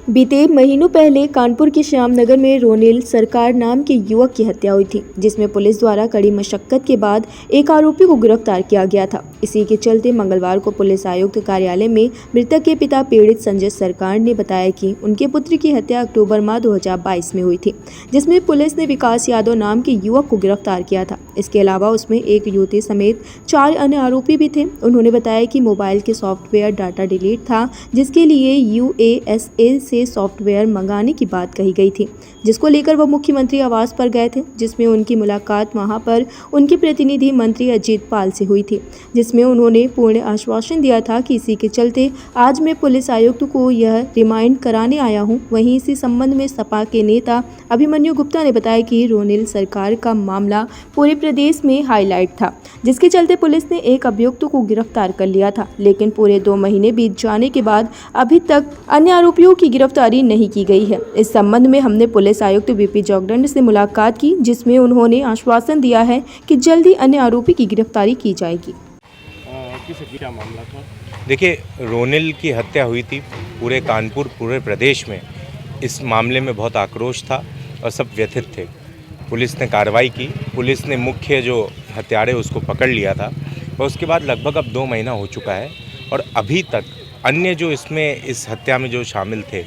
बीते महीनों पहले कानपुर के श्यामनगर में रोनिल सरकार नाम के युवक की हत्या हुई थी, जिसमें पुलिस द्वारा कड़ी मशक्कत के बाद एक आरोपी को गिरफ्तार किया गया था। इसी के चलते मंगलवार को पुलिस आयुक्त कार्यालय में मृतक के पिता पीड़ित संजय सरकार ने बताया कि उनके पुत्र की हत्या अक्टूबर माह 2022 में हुई थी, जिसमें पुलिस ने विकास यादव नाम के युवक को गिरफ्तार किया था। इसके अलावा उसमें एक युवती समेत 4 अन्य आरोपी भी थे। उन्होंने बताया कि मोबाइल के सॉफ्टवेयर डाटा डिलीट था, जिसके लिए USA से सॉफ्टवेयर मंगाने की बात कही गई थी, जिसको लेकर वह मुख्यमंत्री आवास पर गए थे, जिसमें उनकी मुलाकात वहां पर उनके प्रतिनिधि मंत्री अजीत पाल से हुई थी, जिसमें उन्होंने पूर्ण आश्वासन दिया था कि इसी के चलते आज मैं पुलिस आयुक्त को यह रिमाइंड कराने आया हूं। वहीं इसी संबंध में सपा के नेता अभिमन्यु गुप्ता ने बताया कि रोनिल सरकार का मामला पूरे प्रदेश में हाईलाइट था, जिसके चलते पुलिस ने एक अभियुक्त को गिरफ्तार कर लिया था, लेकिन पूरे 2 महीने बीत जाने के बाद अभी तक अन्य आरोपियों की गिरफ्तारी नहीं की गई है। इस संबंध में हमने पुलिस आयुक्त बीपी जोगदंड से मुलाकात की, जिसमें उन्होंने आश्वासन दिया है कि जल्दी अन्य आरोपी की गिरफ्तारी की जाएगी। क्या मामला था? देखिए, रोनिल की हत्या हुई थी। पूरे कानपुर, पूरे प्रदेश में इस मामले में बहुत आक्रोश था और सब व्यथित थे। पुलिस ने कार्रवाई की, पुलिस ने मुख्य जो हत्यारे उसको पकड़ लिया था और उसके बाद लगभग अब 2 महीना हो चुका है और अभी तक अन्य जो इसमें इस हत्या में जो शामिल थे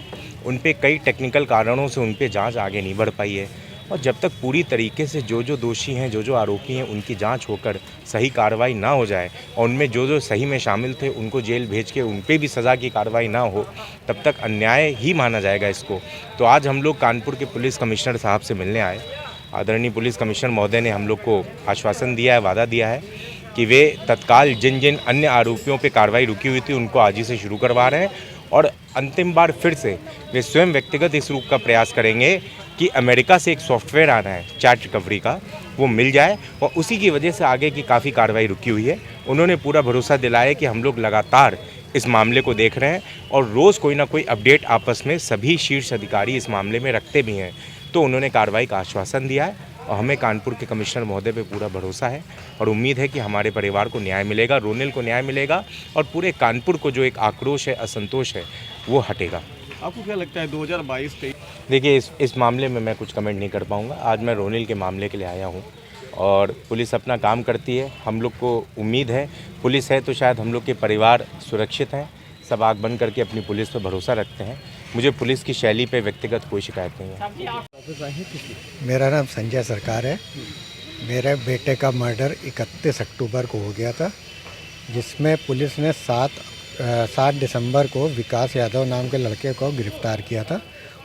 उन पे कई टेक्निकल कारणों से उन पे जांच आगे नहीं बढ़ पाई है और जब तक पूरी तरीके से जो दोषी हैं, जो आरोपी हैं, उनकी जांच होकर सही कार्रवाई ना हो जाए और उनमें जो सही में शामिल थे उनको जेल भेज के उन पे भी सज़ा की कार्रवाई ना हो, तब तक अन्याय ही माना जाएगा इसको। तो आज हम लोग कानपुर के पुलिस कमिश्नर साहब से मिलने आए। आदरणीय पुलिस कमिश्नर महोदय ने हम लोग को आश्वासन दिया है, वादा दिया है कि वे तत्काल जिन अन्य आरोपियों पे कार्रवाई रुकी हुई थी उनको आज ही से शुरू करवा रहे हैं और अंतिम बार फिर से वे स्वयं व्यक्तिगत इस रूप का प्रयास करेंगे कि अमेरिका से एक सॉफ्टवेयर आ रहा है चैट रिकवरी का, वो मिल जाए और उसी की वजह से आगे की काफ़ी कार्रवाई रुकी हुई है। उन्होंने पूरा भरोसा दिलाया कि हम लोग लगातार इस मामले को देख रहे हैं और रोज़ कोई ना कोई अपडेट आपस में सभी शीर्ष अधिकारी इस मामले में रखते भी हैं। तो उन्होंने कार्रवाई का आश्वासन दिया है और हमें कानपुर के कमिश्नर महोदय पे पूरा भरोसा है और उम्मीद है कि हमारे परिवार को न्याय मिलेगा, रोनिल को न्याय मिलेगा और पूरे कानपुर को जो एक आक्रोश है, असंतोष है, वो हटेगा। आपको क्या लगता है 2022-23? देखिए, इस मामले में मैं कुछ कमेंट नहीं कर पाऊँगा। आज मैं रोनिल के मामले के लिए आया हूँ और पुलिस अपना काम करती है। हम लोग को उम्मीद है, पुलिस है तो शायद हम लोग के परिवार सुरक्षित हैं। सब आँख बंद करके अपनी पुलिस पर भरोसा रखते हैं। मुझे पुलिस की शैली पे व्यक्तिगत कोई शिकायत नहीं है। मेरा नाम संजय सरकार है। मेरे बेटे का मर्डर 31 अक्टूबर को हो गया था, जिसमें पुलिस ने 7 दिसंबर को विकास यादव नाम के लड़के को गिरफ्तार किया था।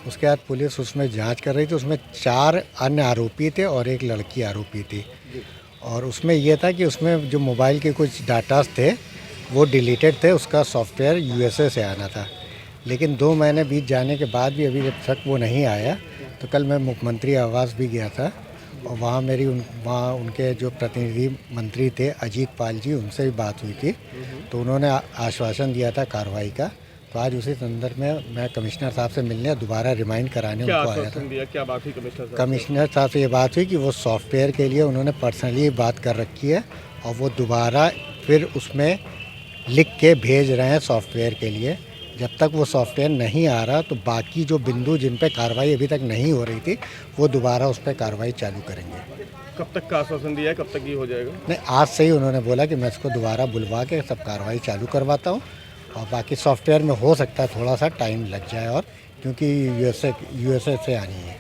उसके बाद पुलिस उसमें जांच कर रही थी। उसमें 4 अन्य आरोपी थे और एक लड़की आरोपी थी और उसमें यह था कि उसमें जो मोबाइल के कुछ डाटास थे वो डिलीटेड थे। उसका सॉफ्टवेयर USA से आना था, लेकिन 2 महीने बीत जाने के बाद भी अभी जब तक वो नहीं आया। तो कल मैं मुख्यमंत्री आवास भी गया था और वहाँ वहाँ उनके जो प्रतिनिधि मंत्री थे अजीत पाल जी, उनसे भी बात हुई थी। तो उन्होंने आश्वासन दिया था कार्रवाई का। तो आज उसी संदर्भ में मैं कमिश्नर साहब से मिलने दोबारा रिमाइंड कराने उनको आया था। क्या बात हुई कमिश्नर साहब से ये बात हुई कि वो सॉफ्टवेयर के लिए उन्होंने पर्सनली बात कर रखी है और वो दोबारा फिर उसमें लिख के भेज रहे हैं सॉफ्टवेयर के लिए। जब तक वो सॉफ्टवेयर नहीं आ रहा तो बाकी जो बिंदु जिन पे कार्रवाई अभी तक नहीं हो रही थी वो दोबारा उस पर कार्रवाई चालू करेंगे। कब तक का आश्वासन दिया है, कब तक ये हो जाएगा? नहीं, आज से ही उन्होंने बोला कि मैं इसको दोबारा बुलवा के सब कार्रवाई चालू करवाता हूँ और बाकी सॉफ्टवेयर में हो सकता है थोड़ा सा टाइम लग जाए और क्योंकि USA से आनी है।